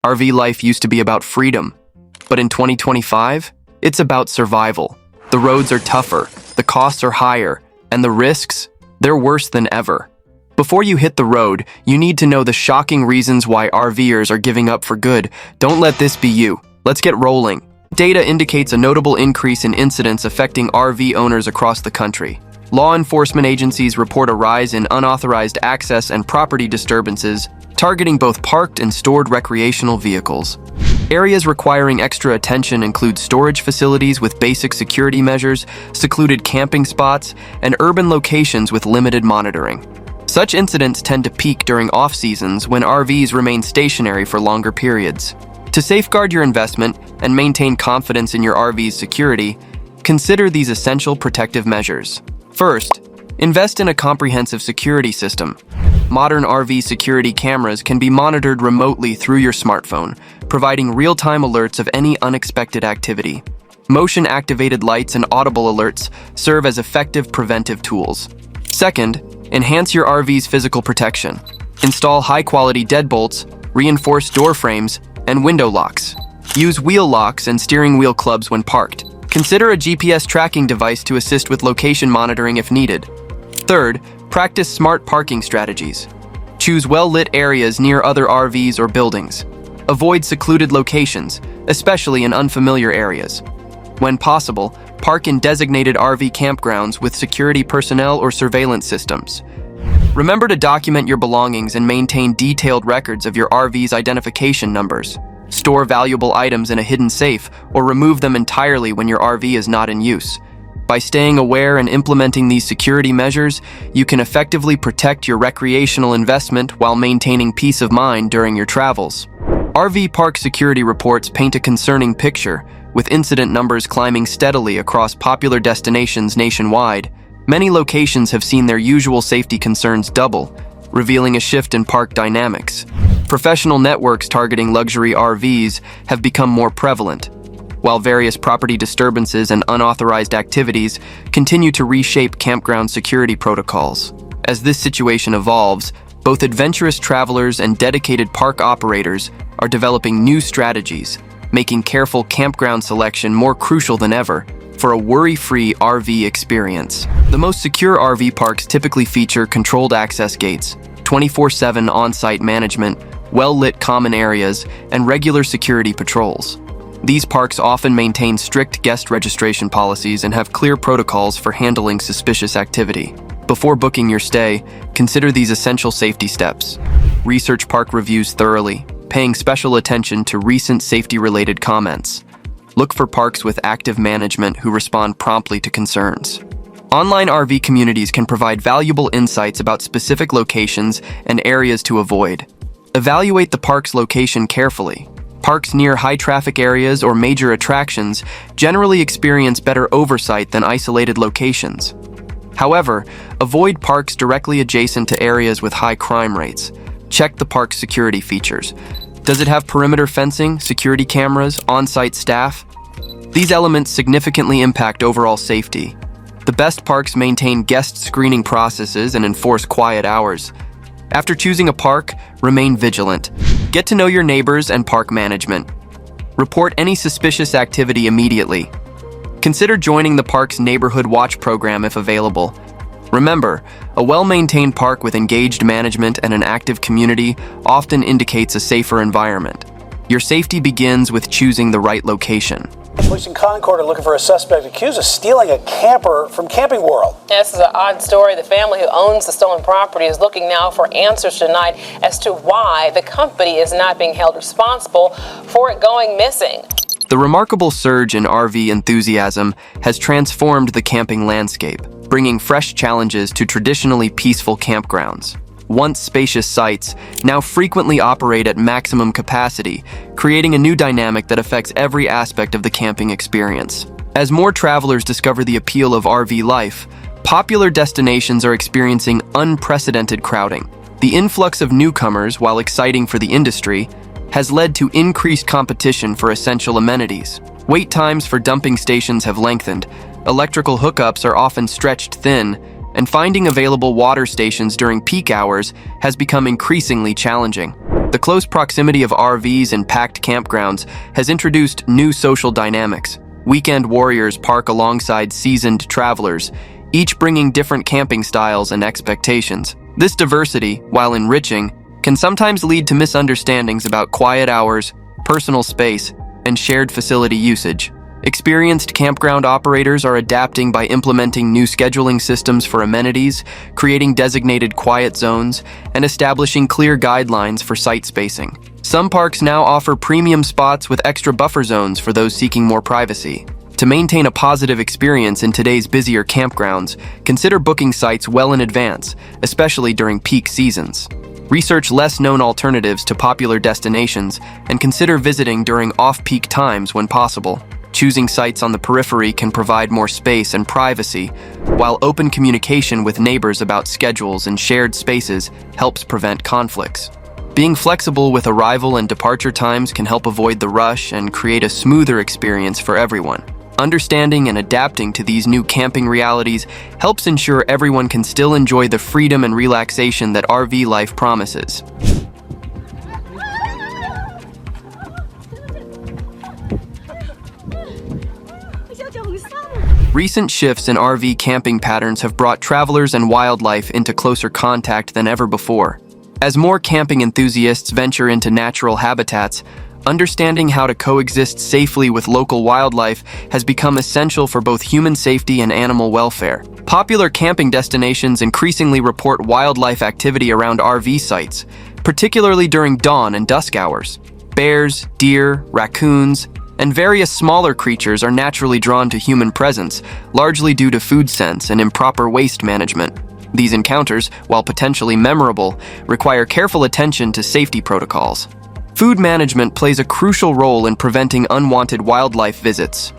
RV life used to be about freedom, but in 2025, it's about survival. The roads are tougher, the costs are higher, and the risks, they're worse than ever. Before you hit the road, you need to know the shocking reasons why RVers are giving up for good. Don't let this be you. Let's get rolling. Data indicates a notable increase in incidents affecting RV owners across the country. Law enforcement agencies report a rise in unauthorized access and property disturbances, targeting both parked and stored recreational vehicles. Areas requiring extra attention include storage facilities with basic security measures, secluded camping spots, and urban locations with limited monitoring. Such incidents tend to peak during off-seasons when RVs remain stationary for longer periods. To safeguard your investment and maintain confidence in your RV's security, consider these essential protective measures. First, invest in a comprehensive security system. Modern RV security cameras can be monitored remotely through your smartphone, providing real-time alerts of any unexpected activity. Motion-activated lights and audible alerts serve as effective preventive tools. Second, enhance your RV's physical protection. Install high-quality deadbolts, reinforced door frames, and window locks. Use wheel locks and steering wheel clubs when parked. Consider a GPS tracking device to assist with location monitoring if needed. Third, practice smart parking strategies. Choose well-lit areas near other RVs or buildings. Avoid secluded locations, especially in unfamiliar areas. When possible, park in designated RV campgrounds with security personnel or surveillance systems. Remember to document your belongings and maintain detailed records of your RV's identification numbers. Store valuable items in a hidden safe or remove them entirely when your RV is not in use. By staying aware and implementing these security measures, you can effectively protect your recreational investment while maintaining peace of mind during your travels. RV park security reports paint a concerning picture, with incident numbers climbing steadily across popular destinations nationwide. Many locations have seen their usual safety concerns double, revealing a shift in park dynamics. Professional networks targeting luxury RVs have become more prevalent, while various property disturbances and unauthorized activities continue to reshape campground security protocols. As this situation evolves, both adventurous travelers and dedicated park operators are developing new strategies, making careful campground selection more crucial than ever for a worry-free RV experience. The most secure RV parks typically feature controlled access gates, 24/7 on-site management, well-lit common areas, and regular security patrols. These parks often maintain strict guest registration policies and have clear protocols for handling suspicious activity. Before booking your stay, consider these essential safety steps. Research park reviews thoroughly, paying special attention to recent safety-related comments. Look for parks with active management who respond promptly to concerns. Online RV communities can provide valuable insights about specific locations and areas to avoid. Evaluate the park's location carefully. Parks near high-traffic areas or major attractions generally experience better oversight than isolated locations. However, avoid parks directly adjacent to areas with high crime rates. Check the park's security features. Does it have perimeter fencing, security cameras, on-site staff? These elements significantly impact overall safety. The best parks maintain guest screening processes and enforce quiet hours. After choosing a park, remain vigilant. Get to know your neighbors and park management. Report any suspicious activity immediately. Consider joining the park's neighborhood watch program if available. Remember, a well-maintained park with engaged management and an active community often indicates a safer environment. Your safety begins with choosing the right location. Police in Concord are looking for a suspect accused of stealing a camper from Camping World. This is an odd story. The family who owns the stolen property is looking now for answers tonight as to why the company is not being held responsible for it going missing. The remarkable surge in RV enthusiasm has transformed the camping landscape, bringing fresh challenges to traditionally peaceful campgrounds. Once spacious sites now frequently operate at maximum capacity, creating a new dynamic that affects every aspect of the camping experience. As more travelers discover the appeal of RV life, popular destinations are experiencing unprecedented crowding. The influx of newcomers, while exciting for the industry, has led to increased competition for essential amenities. Wait times for dumping stations have lengthened, electrical hookups are often stretched thin, and finding available water stations during peak hours has become increasingly challenging. The close proximity of RVs and packed campgrounds has introduced new social dynamics. Weekend warriors park alongside seasoned travelers, each bringing different camping styles and expectations. This diversity, while enriching, can sometimes lead to misunderstandings about quiet hours, personal space, and shared facility usage. Experienced campground operators are adapting by implementing new scheduling systems for amenities, creating designated quiet zones, and establishing clear guidelines for site spacing. Some parks now offer premium spots with extra buffer zones for those seeking more privacy. To maintain a positive experience in today's busier campgrounds, consider booking sites well in advance, especially during peak seasons. Research less-known alternatives to popular destinations and consider visiting during off-peak times when possible. Choosing sites on the periphery can provide more space and privacy, while open communication with neighbors about schedules and shared spaces helps prevent conflicts. Being flexible with arrival and departure times can help avoid the rush and create a smoother experience for everyone. Understanding and adapting to these new camping realities helps ensure everyone can still enjoy the freedom and relaxation that RV life promises. Recent shifts in RV camping patterns have brought travelers and wildlife into closer contact than ever before. As more camping enthusiasts venture into natural habitats, understanding how to coexist safely with local wildlife has become essential for both human safety and animal welfare. Popular camping destinations increasingly report wildlife activity around RV sites, particularly during dawn and dusk hours. Bears, deer, raccoons, and various smaller creatures are naturally drawn to human presence, largely due to food scents and improper waste management. These encounters, while potentially memorable, require careful attention to safety protocols. Food management plays a crucial role in preventing unwanted wildlife visits.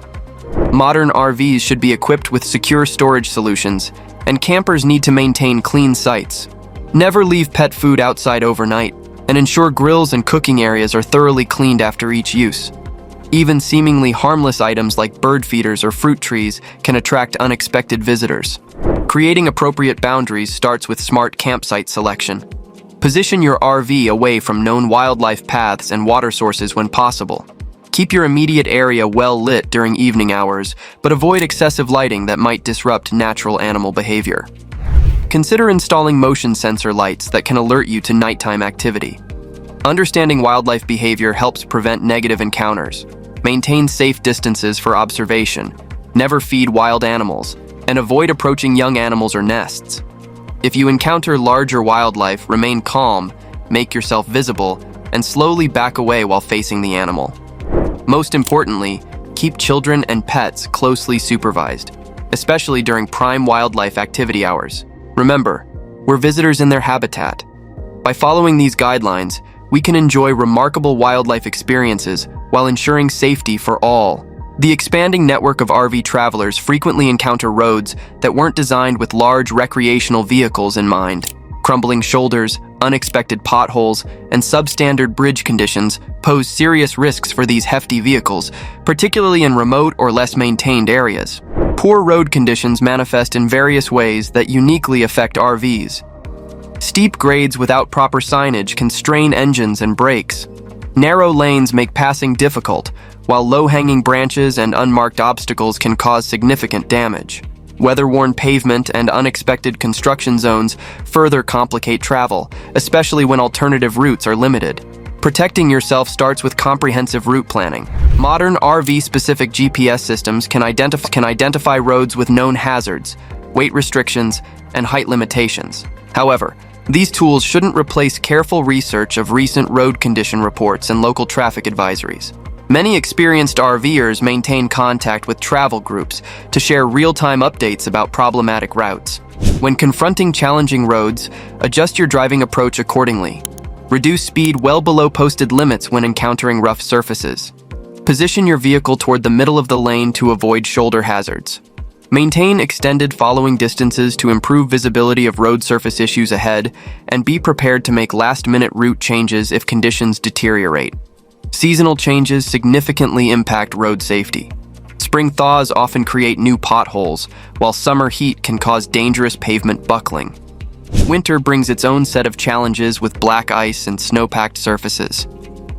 Modern RVs should be equipped with secure storage solutions, and campers need to maintain clean sites. Never leave pet food outside overnight, and ensure grills and cooking areas are thoroughly cleaned after each use. Even seemingly harmless items like bird feeders or fruit trees can attract unexpected visitors. Creating appropriate boundaries starts with smart campsite selection. Position your RV away from known wildlife paths and water sources when possible. Keep your immediate area well lit during evening hours, but avoid excessive lighting that might disrupt natural animal behavior. Consider installing motion sensor lights that can alert you to nighttime activity. Understanding wildlife behavior helps prevent negative encounters. Maintain safe distances for observation. Never feed wild animals, and avoid approaching young animals or nests. If you encounter larger wildlife, remain calm, make yourself visible, and slowly back away while facing the animal. Most importantly, keep children and pets closely supervised, especially during prime wildlife activity hours. Remember, we're visitors in their habitat. By following these guidelines, we can enjoy remarkable wildlife experiences while ensuring safety for all. The expanding network of RV travelers frequently encounter roads that weren't designed with large recreational vehicles in mind. Crumbling shoulders, unexpected potholes, and substandard bridge conditions pose serious risks for these hefty vehicles, particularly in remote or less maintained areas. Poor road conditions manifest in various ways that uniquely affect RVs. Steep grades without proper signage can strain engines and brakes. Narrow lanes make passing difficult, while low-hanging branches and unmarked obstacles can cause significant damage. Weather-worn pavement and unexpected construction zones further complicate travel, especially when alternative routes are limited. Protecting yourself starts with comprehensive route planning. Modern RV-specific GPS systems can identify roads with known hazards, weight restrictions, and height limitations. However, these tools shouldn't replace careful research of recent road condition reports and local traffic advisories. Many experienced RVers maintain contact with travel groups to share real-time updates about problematic routes. When confronting challenging roads, adjust your driving approach accordingly. Reduce speed well below posted limits when encountering rough surfaces. Position your vehicle toward the middle of the lane to avoid shoulder hazards. Maintain extended following distances to improve visibility of road surface issues ahead, and be prepared to make last-minute route changes if conditions deteriorate. Seasonal changes significantly impact road safety. Spring thaws often create new potholes, while summer heat can cause dangerous pavement buckling. Winter brings its own set of challenges with black ice and snow-packed surfaces.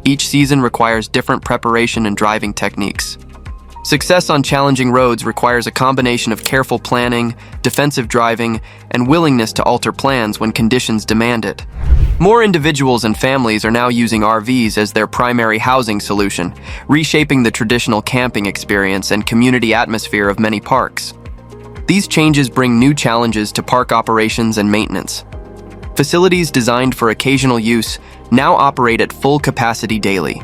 Each season requires different preparation and driving techniques. Success on challenging roads requires a combination of careful planning, defensive driving, and willingness to alter plans when conditions demand it. More individuals and families are now using RVs as their primary housing solution, reshaping the traditional camping experience and community atmosphere of many parks. These changes bring new challenges to park operations and maintenance. Facilities designed for occasional use now operate at full capacity daily.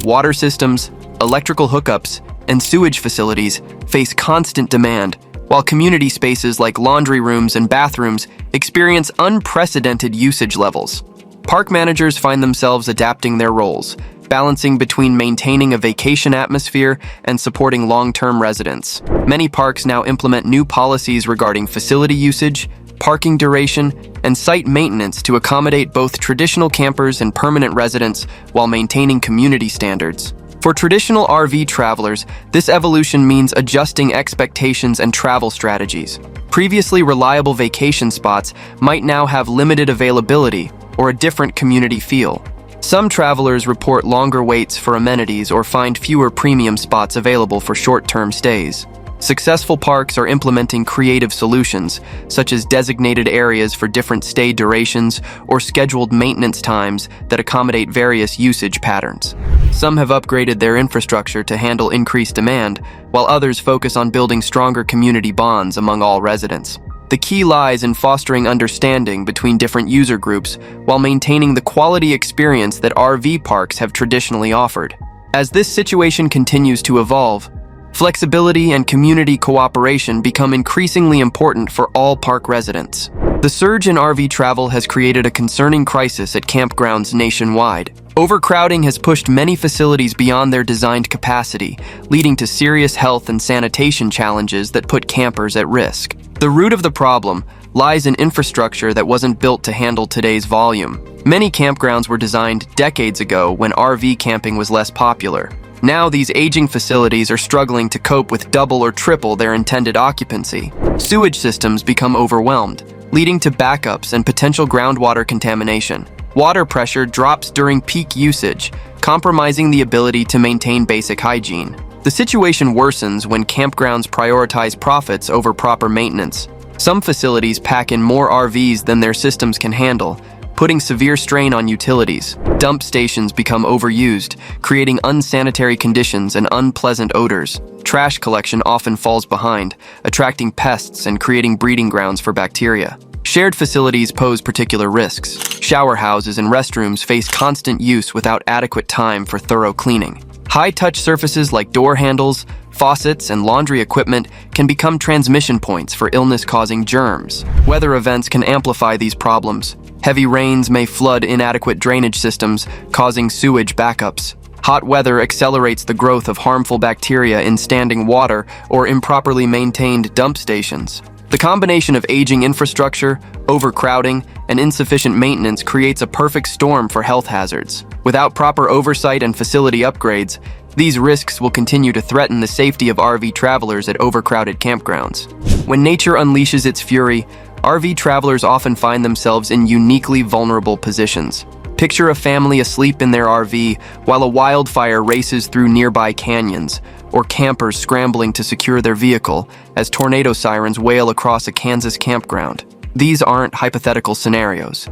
Water systems, electrical hookups, and sewage facilities face constant demand, while community spaces like laundry rooms and bathrooms experience unprecedented usage levels. Park managers find themselves adapting their roles, balancing between maintaining a vacation atmosphere and supporting long-term residents. Many parks now implement new policies regarding facility usage, parking duration, and site maintenance to accommodate both traditional campers and permanent residents while maintaining community standards. For traditional RV travelers, this evolution means adjusting expectations and travel strategies. Previously reliable vacation spots might now have limited availability or a different community feel. Some travelers report longer waits for amenities or find fewer premium spots available for short-term stays. Successful parks are implementing creative solutions, such as designated areas for different stay durations or scheduled maintenance times that accommodate various usage patterns. Some have upgraded their infrastructure to handle increased demand, while others focus on building stronger community bonds among all residents. The key lies in fostering understanding between different user groups while maintaining the quality experience that RV parks have traditionally offered. As this situation continues to evolve, flexibility and community cooperation become increasingly important for all park residents. The surge in RV travel has created a concerning crisis at campgrounds nationwide. Overcrowding has pushed many facilities beyond their designed capacity, leading to serious health and sanitation challenges that put campers at risk. The root of the problem lies in infrastructure that wasn't built to handle today's volume. Many campgrounds were designed decades ago when RV camping was less popular. Now these aging facilities are struggling to cope with double or triple their intended occupancy. Sewage systems become overwhelmed, leading to backups and potential groundwater contamination. Water pressure drops during peak usage, compromising the ability to maintain basic hygiene. The situation worsens when campgrounds prioritize profits over proper maintenance. Some facilities pack in more RVs than their systems can handle, putting severe strain on utilities. Dump stations become overused, creating unsanitary conditions and unpleasant odors. Trash collection often falls behind, attracting pests and creating breeding grounds for bacteria. Shared facilities pose particular risks. Shower houses and restrooms face constant use without adequate time for thorough cleaning. High-touch surfaces like door handles, faucets, and laundry equipment can become transmission points for illness-causing germs. Weather events can amplify these problems. Heavy rains may flood inadequate drainage systems, causing sewage backups. Hot weather accelerates the growth of harmful bacteria in standing water or improperly maintained dump stations. The combination of aging infrastructure, overcrowding, and insufficient maintenance creates a perfect storm for health hazards. Without proper oversight and facility upgrades, these risks will continue to threaten the safety of RV travelers at overcrowded campgrounds. When nature unleashes its fury, RV travelers often find themselves in uniquely vulnerable positions. Picture a family asleep in their RV while a wildfire races through nearby canyons, or campers scrambling to secure their vehicle as tornado sirens wail across a Kansas campground. These aren't hypothetical scenarios.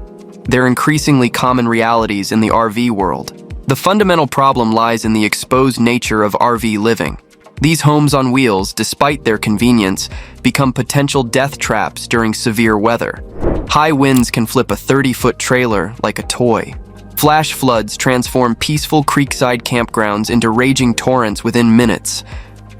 They're increasingly common realities in the RV world. The fundamental problem lies in the exposed nature of RV living. These homes on wheels, despite their convenience, become potential death traps during severe weather. High winds can flip a 30-foot trailer like a toy. Flash floods transform peaceful creekside campgrounds into raging torrents within minutes.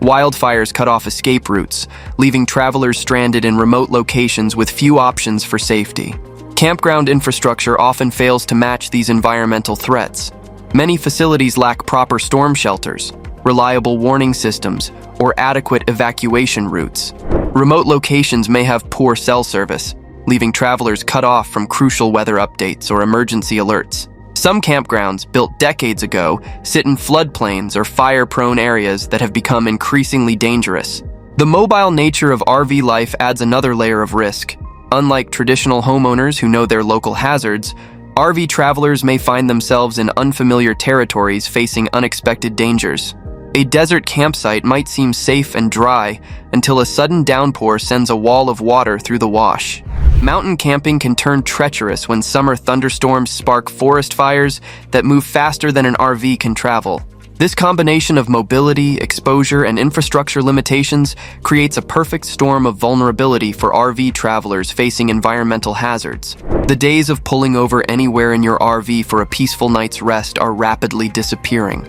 Wildfires cut off escape routes, leaving travelers stranded in remote locations with few options for safety. Campground infrastructure often fails to match these environmental threats. Many facilities lack proper storm shelters, reliable warning systems, or adequate evacuation routes. Remote locations may have poor cell service, leaving travelers cut off from crucial weather updates or emergency alerts. Some campgrounds, built decades ago, sit in floodplains or fire-prone areas that have become increasingly dangerous. The mobile nature of RV life adds another layer of risk. Unlike traditional homeowners who know their local hazards, RV travelers may find themselves in unfamiliar territories facing unexpected dangers. A desert campsite might seem safe and dry until a sudden downpour sends a wall of water through the wash. Mountain camping can turn treacherous when summer thunderstorms spark forest fires that move faster than an RV can travel. This combination of mobility, exposure, and infrastructure limitations creates a perfect storm of vulnerability for RV travelers facing environmental hazards. The days of pulling over anywhere in your RV for a peaceful night's rest are rapidly disappearing.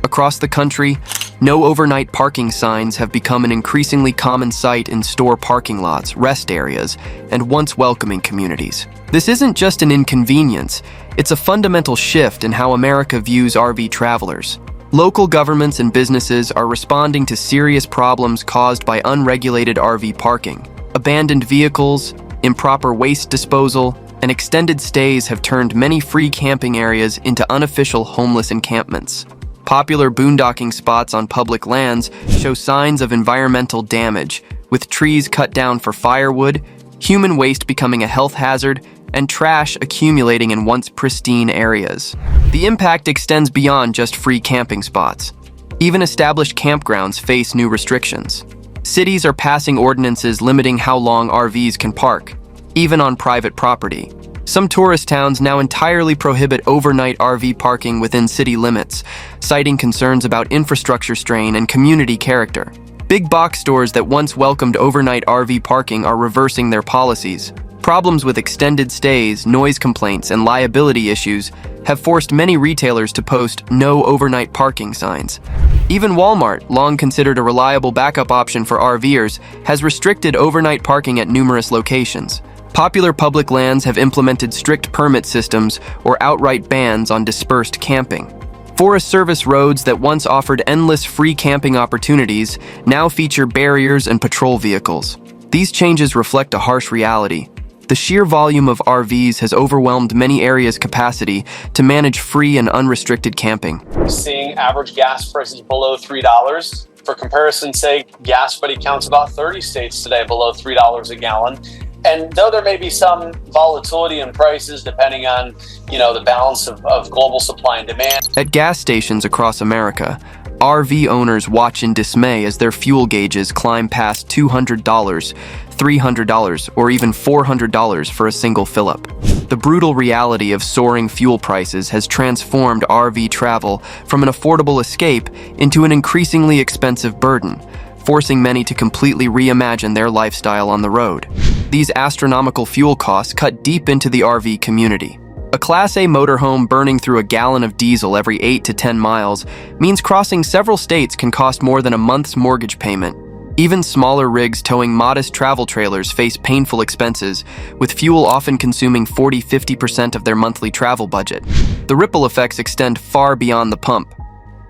Across the country, no overnight parking signs have become an increasingly common sight in store parking lots, rest areas, and once welcoming communities. This isn't just an inconvenience, it's a fundamental shift in how America views RV travelers. Local governments and businesses are responding to serious problems caused by unregulated RV parking. Abandoned vehicles, improper waste disposal, and extended stays have turned many free camping areas into unofficial homeless encampments. Popular boondocking spots on public lands show signs of environmental damage, with trees cut down for firewood, human waste becoming a health hazard, and trash accumulating in once pristine areas. The impact extends beyond just free camping spots. Even established campgrounds face new restrictions. Cities are passing ordinances limiting how long RVs can park, even on private property. Some tourist towns now entirely prohibit overnight RV parking within city limits, citing concerns about infrastructure strain and community character. Big box stores that once welcomed overnight RV parking are reversing their policies. Problems with extended stays, noise complaints, and liability issues have forced many retailers to post "no overnight parking" signs. Even Walmart, long considered a reliable backup option for RVers, has restricted overnight parking at numerous locations. Popular public lands have implemented strict permit systems or outright bans on dispersed camping. Forest Service roads that once offered endless free camping opportunities now feature barriers and patrol vehicles. These changes reflect a harsh reality. The sheer volume of RVs has overwhelmed many areas' capacity to manage free and unrestricted camping. Seeing average gas prices below $3. For comparison's sake, Gas Buddy counts about 30 states today below $3 a gallon. And though there may be some volatility in prices depending on, the balance of global supply and demand. At gas stations across America, RV owners watch in dismay as their fuel gauges climb past $200, $300, or even $400 for a single fill-up. The brutal reality of soaring fuel prices has transformed RV travel from an affordable escape into an increasingly expensive burden, forcing many to completely reimagine their lifestyle on the road. These astronomical fuel costs cut deep into the RV community. A Class A motorhome burning through a gallon of diesel every 8 to 10 miles means crossing several states can cost more than a month's mortgage payment. Even smaller rigs towing modest travel trailers face painful expenses, with fuel often consuming 40–50% of their monthly travel budget. The ripple effects extend far beyond the pump.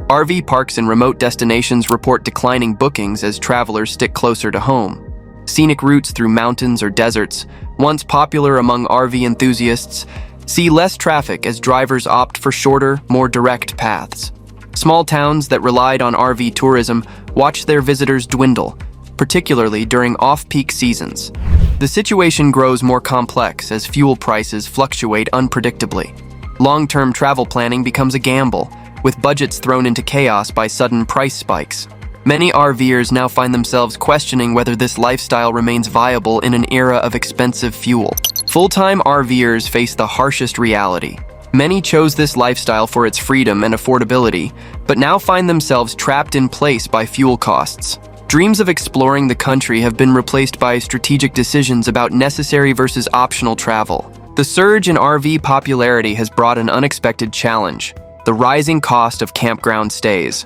RV parks in remote destinations report declining bookings as travelers stick closer to home. Scenic routes through mountains or deserts, once popular among RV enthusiasts, see less traffic as drivers opt for shorter, more direct paths. Small towns that relied on RV tourism watch their visitors dwindle, particularly during off-peak seasons. The situation grows more complex as fuel prices fluctuate unpredictably. Long-term travel planning becomes a gamble, with budgets thrown into chaos by sudden price spikes. Many RVers now find themselves questioning whether this lifestyle remains viable in an era of expensive fuel. Full-time RVers face the harshest reality. Many chose this lifestyle for its freedom and affordability, but now find themselves trapped in place by fuel costs. Dreams of exploring the country have been replaced by strategic decisions about necessary versus optional travel. The surge in RV popularity has brought an unexpected challenge: the rising cost of campground stays.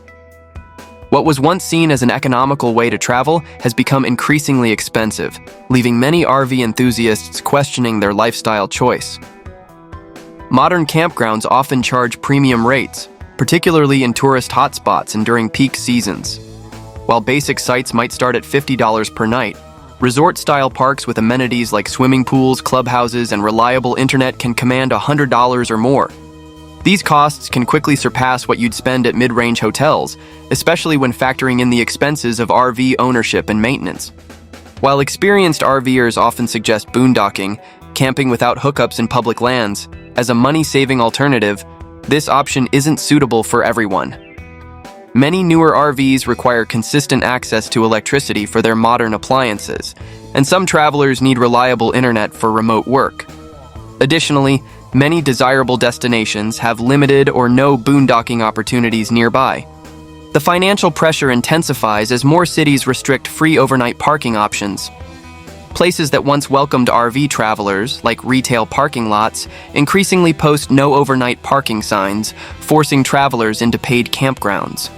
What was once seen as an economical way to travel has become increasingly expensive, leaving many RV enthusiasts questioning their lifestyle choice. Modern campgrounds often charge premium rates, particularly in tourist hotspots and during peak seasons. While basic sites might start at $50 per night, resort-style parks with amenities like swimming pools, clubhouses, and reliable internet can command $100 or more. These costs can quickly surpass what you'd spend at mid-range hotels, especially when factoring in the expenses of RV ownership and maintenance. While experienced RVers often suggest boondocking, camping without hookups in public lands, as a money-saving alternative, this option isn't suitable for everyone. Many newer RVs require consistent access to electricity for their modern appliances, and some travelers need reliable internet for remote work. Additionally, many desirable destinations have limited or no boondocking opportunities nearby. The financial pressure intensifies as more cities restrict free overnight parking options. Places that once welcomed RV travelers, like retail parking lots, increasingly post no overnight parking signs, forcing travelers into paid campgrounds.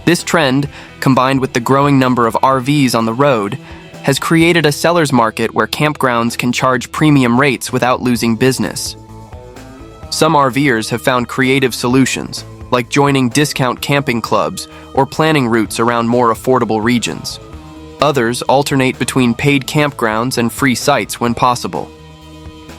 This trend, combined with the growing number of RVs on the road, has created a seller's market where campgrounds can charge premium rates without losing business. Some RVers have found creative solutions, like joining discount camping clubs or planning routes around more affordable regions. Others alternate between paid campgrounds and free sites when possible.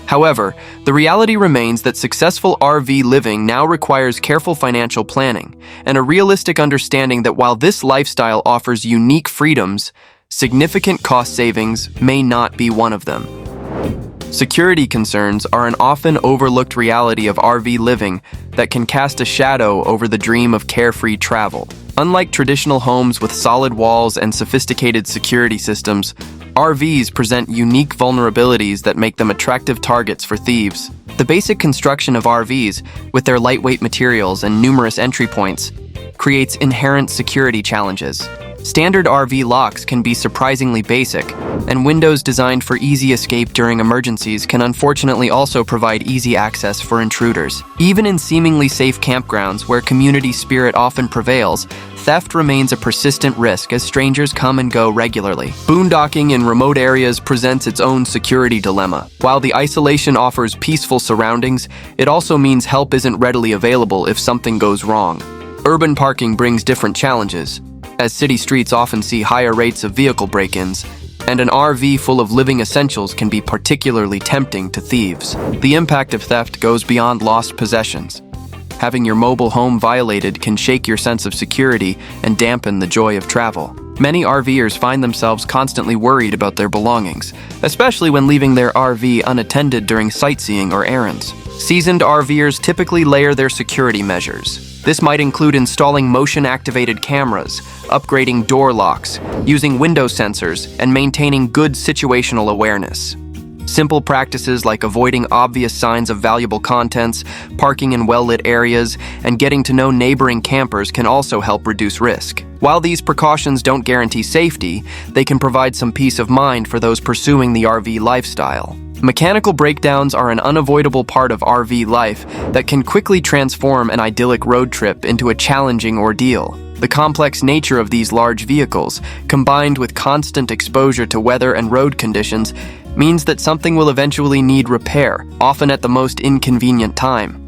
However, the reality remains that successful RV living now requires careful financial planning and a realistic understanding that while this lifestyle offers unique freedoms, significant cost savings may not be one of them. Security concerns are an often overlooked reality of RV living that can cast a shadow over the dream of carefree travel. Unlike traditional homes with solid walls and sophisticated security systems, RVs present unique vulnerabilities that make them attractive targets for thieves. The basic construction of RVs, with their lightweight materials and numerous entry points, creates inherent security challenges. Standard RV locks can be surprisingly basic, and windows designed for easy escape during emergencies can unfortunately also provide easy access for intruders. Even in seemingly safe campgrounds where community spirit often prevails, theft remains a persistent risk as strangers come and go regularly. Boondocking in remote areas presents its own security dilemma. While the isolation offers peaceful surroundings, it also means help isn't readily available if something goes wrong. Urban parking brings different challenges, as city streets often see higher rates of vehicle break-ins, and an RV full of living essentials can be particularly tempting to thieves. The impact of theft goes beyond lost possessions. Having your mobile home violated can shake your sense of security and dampen the joy of travel. Many RVers find themselves constantly worried about their belongings, especially when leaving their RV unattended during sightseeing or errands. Seasoned RVers typically layer their security measures. This might include installing motion-activated cameras, upgrading door locks, using window sensors, and maintaining good situational awareness. Simple practices like avoiding obvious signs of valuable contents, parking in well-lit areas, and getting to know neighboring campers can also help reduce risk. While these precautions don't guarantee safety, they can provide some peace of mind for those pursuing the RV lifestyle. Mechanical breakdowns are an unavoidable part of RV life that can quickly transform an idyllic road trip into a challenging ordeal. The complex nature of these large vehicles, combined with constant exposure to weather and road conditions, means that something will eventually need repair, often at the most inconvenient time.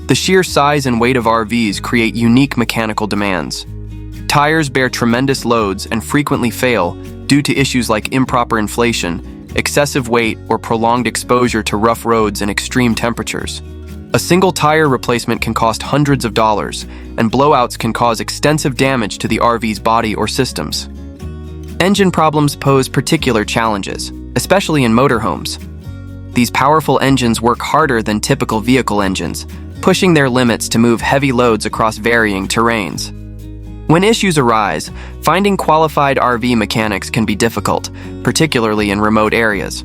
The sheer size and weight of RVs create unique mechanical demands. Tires bear tremendous loads and frequently fail due to issues like improper inflation, excessive weight, or prolonged exposure to rough roads and extreme temperatures. A single tire replacement can cost hundreds of dollars, and blowouts can cause extensive damage to the RV's body or systems. Engine problems pose particular challenges, especially in motorhomes. These powerful engines work harder than typical vehicle engines, pushing their limits to move heavy loads across varying terrains. When issues arise, finding qualified RV mechanics can be difficult, particularly in remote areas.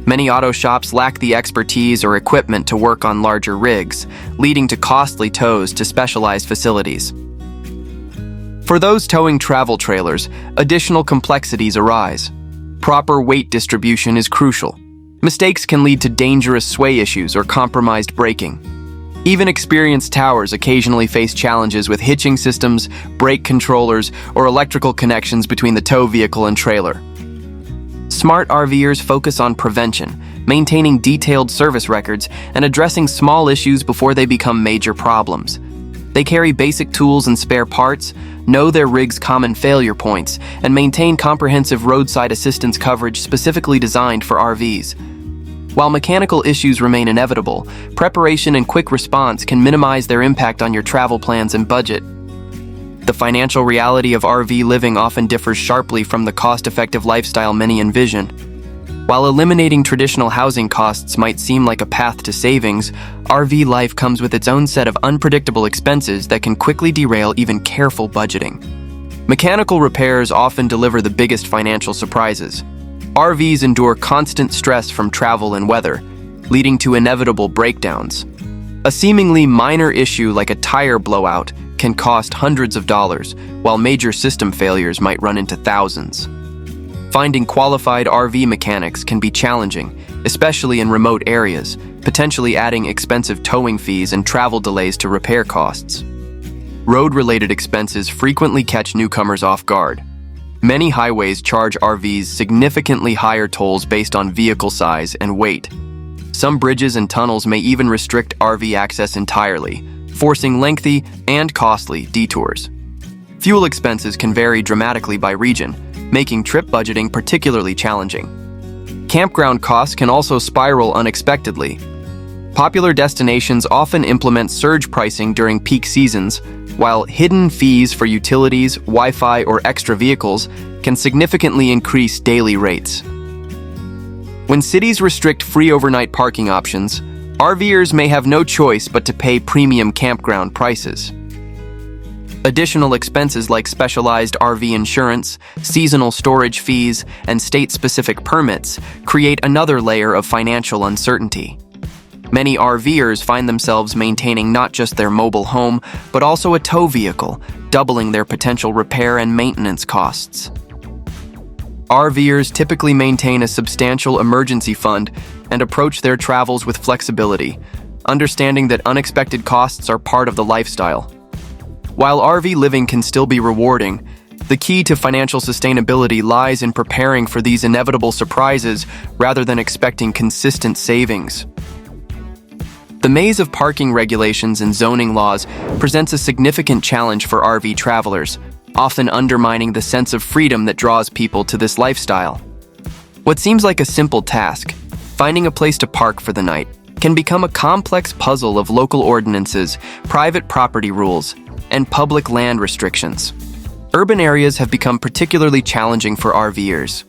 Many auto shops lack the expertise or equipment to work on larger rigs, leading to costly tows to specialized facilities. For those towing travel trailers, additional complexities arise. Proper weight distribution is crucial. Mistakes can lead to dangerous sway issues or compromised braking. Even experienced towers occasionally face challenges with hitching systems, brake controllers, or electrical connections between the tow vehicle and trailer. Smart RVers focus on prevention, maintaining detailed service records, and addressing small issues before they become major problems. They carry basic tools and spare parts, know their rig's common failure points, and maintain comprehensive roadside assistance coverage specifically designed for RVs. While mechanical issues remain inevitable, preparation and quick response can minimize their impact on your travel plans and budget. The financial reality of RV living often differs sharply from the cost-effective lifestyle many envision. While eliminating traditional housing costs might seem like a path to savings, RV life comes with its own set of unpredictable expenses that can quickly derail even careful budgeting. Mechanical repairs often deliver the biggest financial surprises. RVs endure constant stress from travel and weather, leading to inevitable breakdowns. A seemingly minor issue like a tire blowout can cost hundreds of dollars, while major system failures might run into thousands. Finding qualified RV mechanics can be challenging, especially in remote areas, potentially adding expensive towing fees and travel delays to repair costs. Road-related expenses frequently catch newcomers off guard. Many highways charge RVs significantly higher tolls based on vehicle size and weight. Some bridges and tunnels may even restrict RV access entirely, forcing lengthy and costly detours. Fuel expenses can vary dramatically by region, making trip budgeting particularly challenging. Campground costs can also spiral unexpectedly. Popular destinations often implement surge pricing during peak seasons, while hidden fees for utilities, Wi-Fi, or extra vehicles can significantly increase daily rates. When cities restrict free overnight parking options, RVers may have no choice but to pay premium campground prices. Additional expenses like specialized RV insurance, seasonal storage fees, and state-specific permits create another layer of financial uncertainty. Many RVers find themselves maintaining not just their mobile home, but also a tow vehicle, doubling their potential repair and maintenance costs. RVers typically maintain a substantial emergency fund and approach their travels with flexibility, understanding that unexpected costs are part of the lifestyle. While RV living can still be rewarding, the key to financial sustainability lies in preparing for these inevitable surprises rather than expecting consistent savings. The maze of parking regulations and zoning laws presents a significant challenge for RV travelers, often undermining the sense of freedom that draws people to this lifestyle. What seems like a simple task, finding a place to park for the night, can become a complex puzzle of local ordinances, private property rules, and public land restrictions. Urban areas have become particularly challenging for RVers.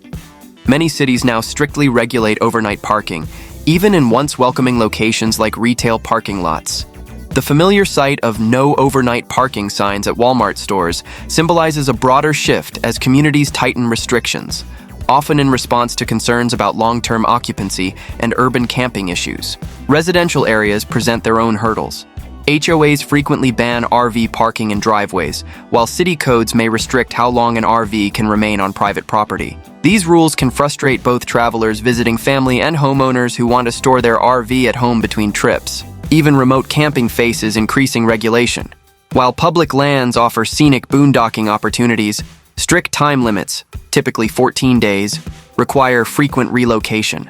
Many cities now strictly regulate overnight parking, even in once welcoming locations like retail parking lots. The familiar sight of no overnight parking signs at Walmart stores symbolizes a broader shift as communities tighten restrictions, often in response to concerns about long-term occupancy and urban camping issues. Residential areas present their own hurdles. HOAs frequently ban RV parking in driveways, while city codes may restrict how long an RV can remain on private property. These rules can frustrate both travelers visiting family and homeowners who want to store their RV at home between trips. Even remote camping faces increasing regulation. While public lands offer scenic boondocking opportunities, strict time limits, typically 14 days, require frequent relocation.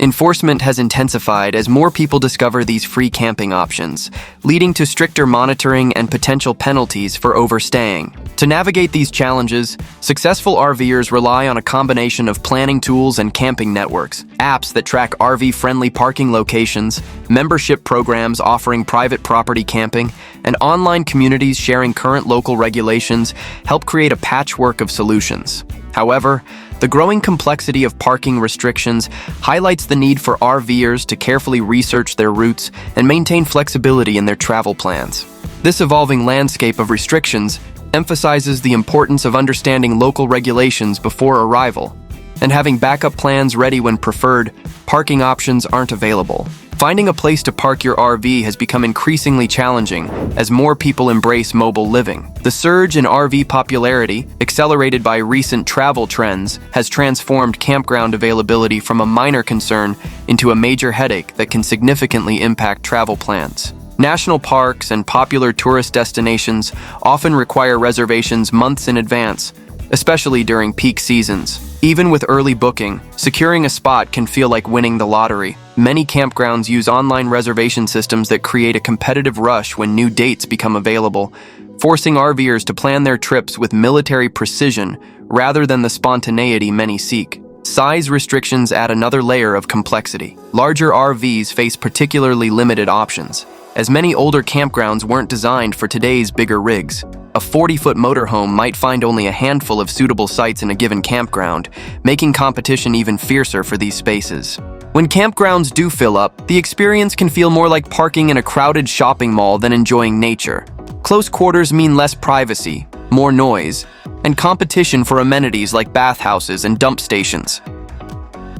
Enforcement has intensified as more people discover these free camping options, leading to stricter monitoring and potential penalties for overstaying. To navigate these challenges, successful RVers rely on a combination of planning tools and camping networks, apps that track RV-friendly parking locations, membership programs offering private property camping, and online communities sharing current local regulations help create a patchwork of solutions. However, the growing complexity of parking restrictions highlights the need for RVers to carefully research their routes and maintain flexibility in their travel plans. This evolving landscape of restrictions emphasizes the importance of understanding local regulations before arrival and having backup plans ready when preferred parking options aren't available. Finding a place to park your RV has become increasingly challenging as more people embrace mobile living. The surge in RV popularity, accelerated by recent travel trends, has transformed campground availability from a minor concern into a major headache that can significantly impact travel plans. National parks and popular tourist destinations often require reservations months in advance, especially during peak seasons. Even with early booking, securing a spot can feel like winning the lottery. Many campgrounds use online reservation systems that create a competitive rush when new dates become available, forcing RVers to plan their trips with military precision rather than the spontaneity many seek. Size restrictions add another layer of complexity. Larger RVs face particularly limited options, as many older campgrounds weren't designed for today's bigger rigs. A 40-foot motorhome might find only a handful of suitable sites in a given campground, making competition even fiercer for these spaces. When campgrounds do fill up, the experience can feel more like parking in a crowded shopping mall than enjoying nature. Close quarters mean less privacy, more noise, and competition for amenities like bathhouses and dump stations.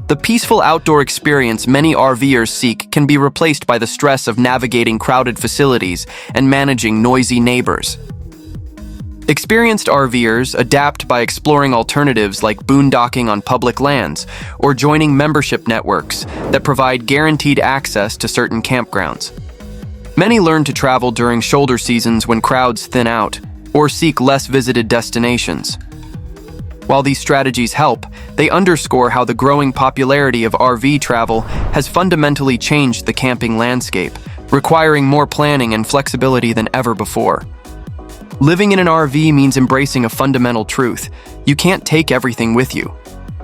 The peaceful outdoor experience many RVers seek can be replaced by the stress of navigating crowded facilities and managing noisy neighbors. Experienced RVers adapt by exploring alternatives like boondocking on public lands or joining membership networks that provide guaranteed access to certain campgrounds. Many learn to travel during shoulder seasons when crowds thin out or seek less visited destinations. While these strategies help, they underscore how the growing popularity of RV travel has fundamentally changed the camping landscape, requiring more planning and flexibility than ever before. Living in an RV means embracing a fundamental truth: you can't take everything with you.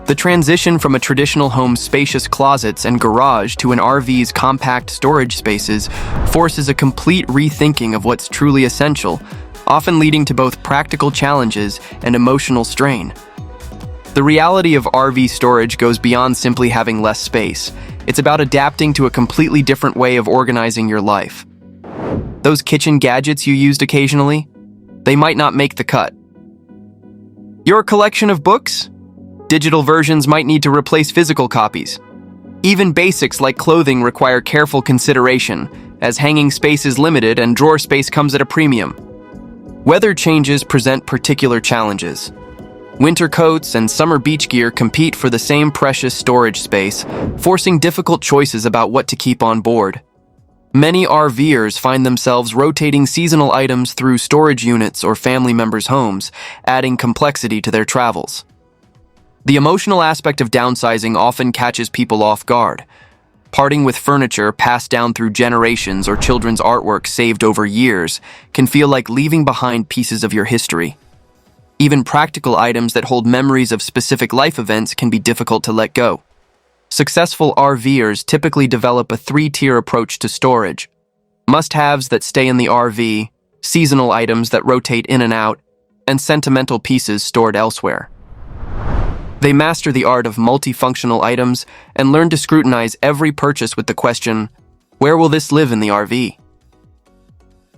The transition from a traditional home's spacious closets and garage to an RV's compact storage spaces forces a complete rethinking of what's truly essential, often leading to both practical challenges and emotional strain. The reality of RV storage goes beyond simply having less space. It's about adapting to a completely different way of organizing your life. Those kitchen gadgets you used occasionally, they might not make the cut. Your collection of books? Digital versions might need to replace physical copies. Even basics like clothing require careful consideration, as hanging space is limited and drawer space comes at a premium. Weather changes present particular challenges. Winter coats and summer beach gear compete for the same precious storage space, forcing difficult choices about what to keep on board. Many RVers find themselves rotating seasonal items through storage units or family members' homes, adding complexity to their travels. The emotional aspect of downsizing often catches people off guard. Parting with furniture passed down through generations or children's artwork saved over years can feel like leaving behind pieces of your history. Even practical items that hold memories of specific life events can be difficult to let go. Successful RVers typically develop a three-tier approach to storage: must-haves that stay in the RV, seasonal items that rotate in and out, and sentimental pieces stored elsewhere. They master the art of multifunctional items and learn to scrutinize every purchase with the question, where will this live in the RV?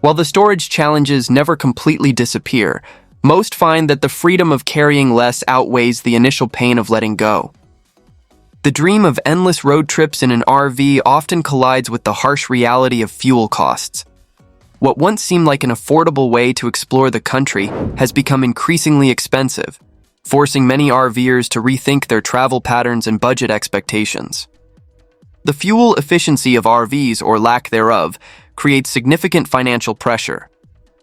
While the storage challenges never completely disappear, most find that the freedom of carrying less outweighs the initial pain of letting go. The dream of endless road trips in an RV often collides with the harsh reality of fuel costs. What once seemed like an affordable way to explore the country has become increasingly expensive, forcing many RVers to rethink their travel patterns and budget expectations. The fuel efficiency of RVs, or lack thereof, creates significant financial pressure.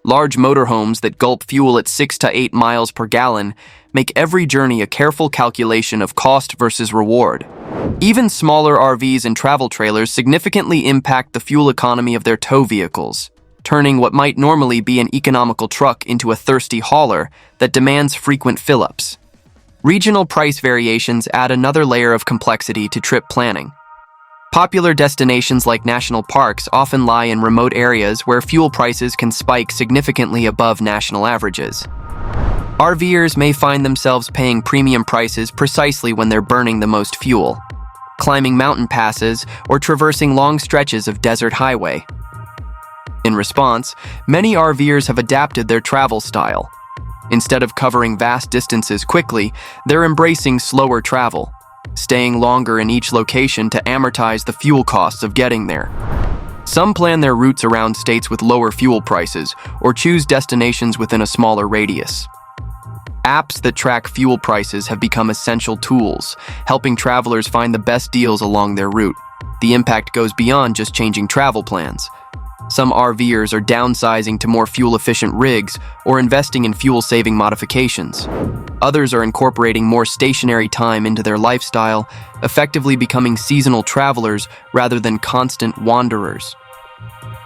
Large motorhomes that gulp fuel at 6 to 8 miles per gallon make every journey a careful calculation of cost versus reward. Even smaller RVs and travel trailers significantly impact the fuel economy of their tow vehicles, turning what might normally be an economical truck into a thirsty hauler that demands frequent fill-ups. Regional price variations add another layer of complexity to trip planning. Popular destinations like national parks often lie in remote areas where fuel prices can spike significantly above national averages. RVers may find themselves paying premium prices precisely when they're burning the most fuel, climbing mountain passes, or traversing long stretches of desert highway. In response, many RVers have adapted their travel style. Instead of covering vast distances quickly, they're embracing slower travel, staying longer in each location to amortize the fuel costs of getting there. Some plan their routes around states with lower fuel prices or choose destinations within a smaller radius. Apps that track fuel prices have become essential tools, helping travelers find the best deals along their route. The impact goes beyond just changing travel plans. Some RVers are downsizing to more fuel-efficient rigs or investing in fuel-saving modifications. Others are incorporating more stationary time into their lifestyle, effectively becoming seasonal travelers rather than constant wanderers.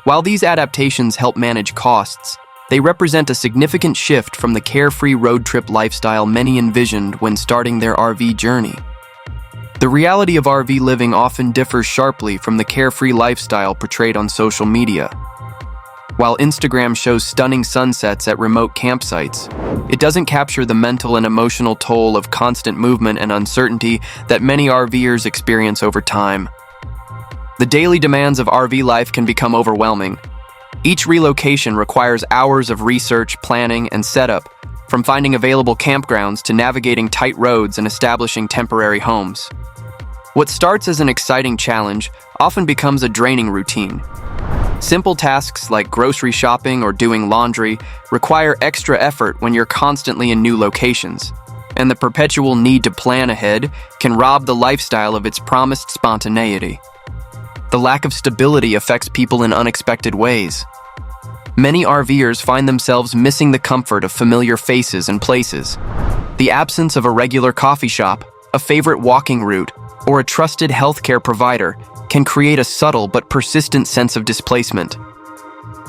While these adaptations help manage costs, they represent a significant shift from the carefree road trip lifestyle many envisioned when starting their RV journey. The reality of RV living often differs sharply from the carefree lifestyle portrayed on social media. While Instagram shows stunning sunsets at remote campsites, it doesn't capture the mental and emotional toll of constant movement and uncertainty that many RVers experience over time. The daily demands of RV life can become overwhelming. Each relocation requires hours of research, planning, and setup, from finding available campgrounds to navigating tight roads and establishing temporary homes. What starts as an exciting challenge often becomes a draining routine. Simple tasks like grocery shopping or doing laundry require extra effort when you're constantly in new locations, and the perpetual need to plan ahead can rob the lifestyle of its promised spontaneity. The lack of stability affects people in unexpected ways. Many RVers find themselves missing the comfort of familiar faces and places. The absence of a regular coffee shop, a favorite walking route, or a trusted healthcare provider can create a subtle but persistent sense of displacement.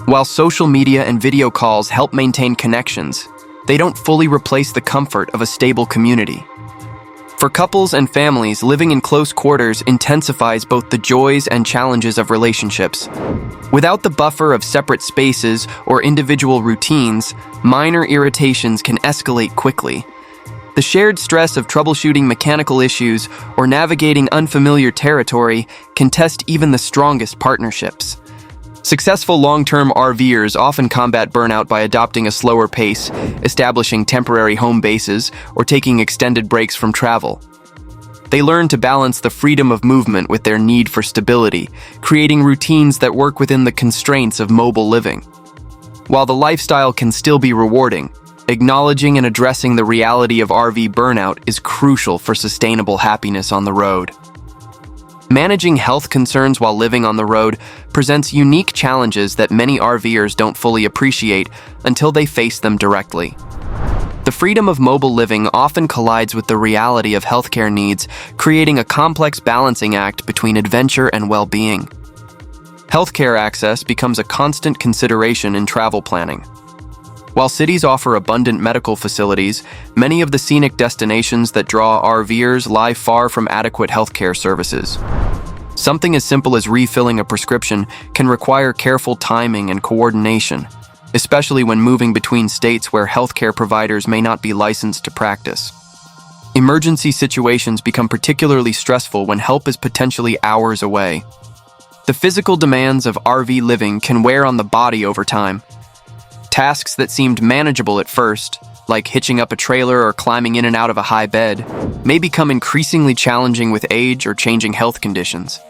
While social media and video calls help maintain connections, they don't fully replace the comfort of a stable community. For couples and families, living in close quarters intensifies both the joys and challenges of relationships. Without the buffer of separate spaces or individual routines, minor irritations can escalate quickly. The shared stress of troubleshooting mechanical issues or navigating unfamiliar territory can test even the strongest partnerships. Successful long-term RVers often combat burnout by adopting a slower pace, establishing temporary home bases, or taking extended breaks from travel. They learn to balance the freedom of movement with their need for stability, creating routines that work within the constraints of mobile living. While the lifestyle can still be rewarding, acknowledging and addressing the reality of RV burnout is crucial for sustainable happiness on the road. Managing health concerns while living on the road presents unique challenges that many RVers don't fully appreciate until they face them directly. The freedom of mobile living often collides with the reality of healthcare needs, creating a complex balancing act between adventure and well-being. Healthcare access becomes a constant consideration in travel planning. While cities offer abundant medical facilities, many of the scenic destinations that draw RVers lie far from adequate healthcare services. Something as simple as refilling a prescription can require careful timing and coordination, especially when moving between states where healthcare providers may not be licensed to practice. Emergency situations become particularly stressful when help is potentially hours away. The physical demands of RV living can wear on the body over time. Tasks that seemed manageable at first, like hitching up a trailer or climbing in and out of a high bed, may become increasingly challenging with age or changing health conditions.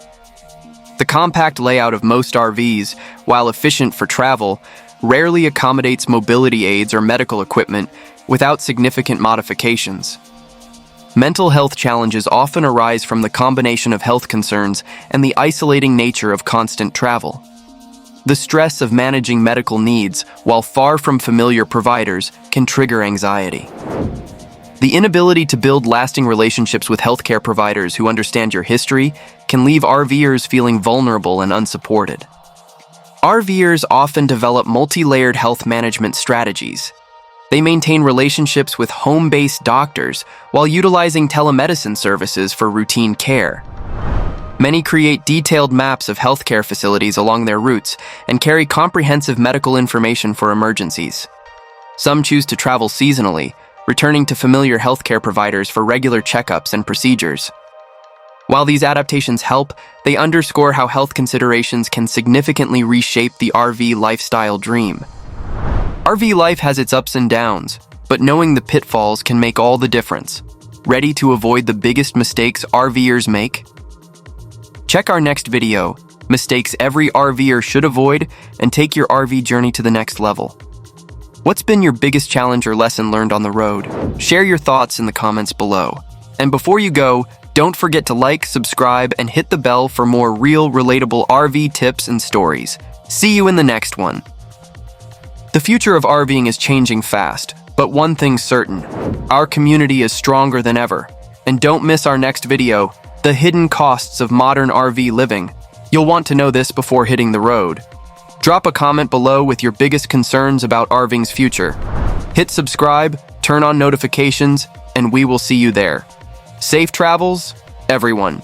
The compact layout of most RVs, while efficient for travel, rarely accommodates mobility aids or medical equipment without significant modifications. Mental health challenges often arise from the combination of health concerns and the isolating nature of constant travel. The stress of managing medical needs while far from familiar providers can trigger anxiety. The inability to build lasting relationships with healthcare providers who understand your history can leave RVers feeling vulnerable and unsupported. RVers often develop multi-layered health management strategies. They maintain relationships with home-based doctors while utilizing telemedicine services for routine care. Many create detailed maps of healthcare facilities along their routes and carry comprehensive medical information for emergencies. Some choose to travel seasonally, returning to familiar healthcare providers for regular checkups and procedures. While these adaptations help, they underscore how health considerations can significantly reshape the RV lifestyle dream. RV life has its ups and downs, but knowing the pitfalls can make all the difference. Ready to avoid the biggest mistakes RVers make? Check our next video, Mistakes Every RVer Should Avoid, and take your RV journey to the next level. What's been your biggest challenge or lesson learned on the road? Share your thoughts in the comments below. And before you go, don't forget to like, subscribe, and hit the bell for more real, relatable RV tips and stories. See you in the next one. The future of RVing is changing fast, but one thing's certain: our community is stronger than ever. And don't miss our next video, The Hidden Costs of Modern RV Living. You'll want to know this before hitting the road. Drop a comment below with your biggest concerns about RVing's future. Hit subscribe, turn on notifications, and we will see you there. Safe travels, everyone.